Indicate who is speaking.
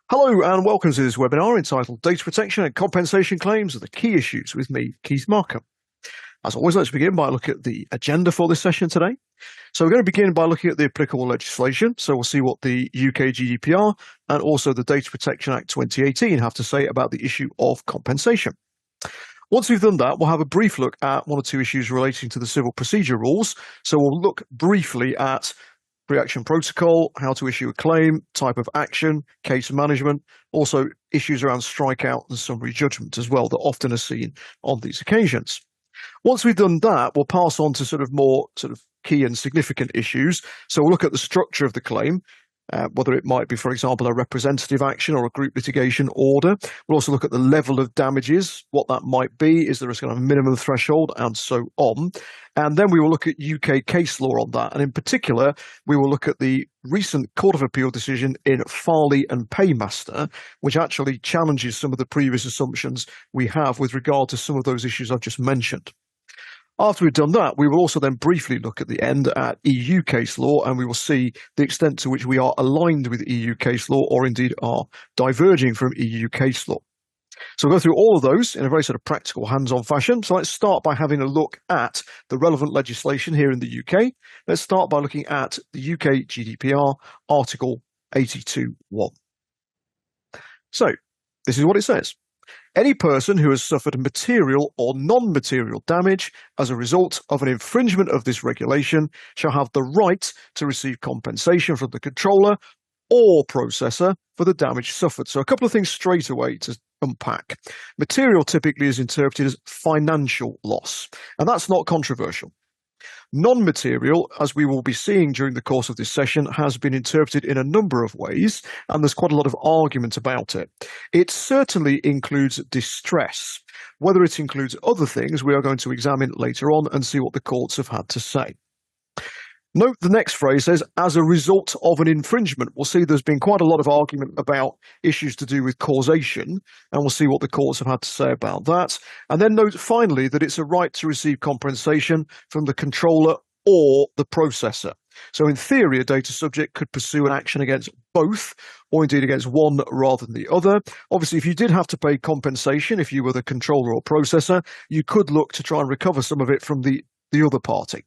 Speaker 1: Hello and welcome to this webinar entitled Data Protection and Compensation Claims are the Key Issues with me, Keith Markham. As always, let's begin by looking at the agenda for this session today. So we're going to begin by looking at the applicable legislation. So we'll see what the UK GDPR and also the Data Protection Act 2018 have to say about the issue of compensation. Once we've done that, we'll have a brief look at one or two issues relating to the civil procedure rules. So we'll look briefly at pre-action protocol, how to issue a claim, type of action, case management, also issues around strikeout and summary judgment as well that often are seen on these occasions. Once we've done that, we'll pass on to more key and significant issues. So we'll look at the structure of the claim, whether it might be, for example, a representative action or a group litigation order. We'll also look at the level of damages, what that might be, is there a kind of minimum threshold, and so on. And then we will look at UK case law on that. And in particular, we will look at the recent Court of Appeal decision in Farley and Paymaster, which actually challenges some of the previous assumptions we have with regard to some of those issues I've just mentioned. After we've done that, we will also then briefly look at the end at EU case law, and we will see the extent to which we are aligned with EU case law or indeed are diverging from EU case law. So we'll go through all of those in a very practical, hands-on fashion. So let's start by having a look at the relevant legislation here in the UK. Let's start by looking at the UK GDPR Article 82.1. So this is what it says. Any person who has suffered material or non-material damage as a result of an infringement of this regulation shall have the right to receive compensation from the controller or processor for the damage suffered. So a couple of things straight away to unpack. Material typically is interpreted as financial loss, and that's not controversial. Non-material, as we will be seeing during the course of this session, has been interpreted in a number of ways, and there's quite a lot of argument about it. It certainly includes distress. Whether it includes other things, we are going to examine later on and see what the courts have had to say. Note the next phrase says, as a result of an infringement. We'll see there's been quite a lot of argument about issues to do with causation, and we'll see what the courts have had to say about that. And then note finally that it's a right to receive compensation from the controller or the processor. So in theory, a data subject could pursue an action against both, or indeed against one rather than the other. Obviously, if you did have to pay compensation, if you were the controller or processor, you could look to try and recover some of it from the other party.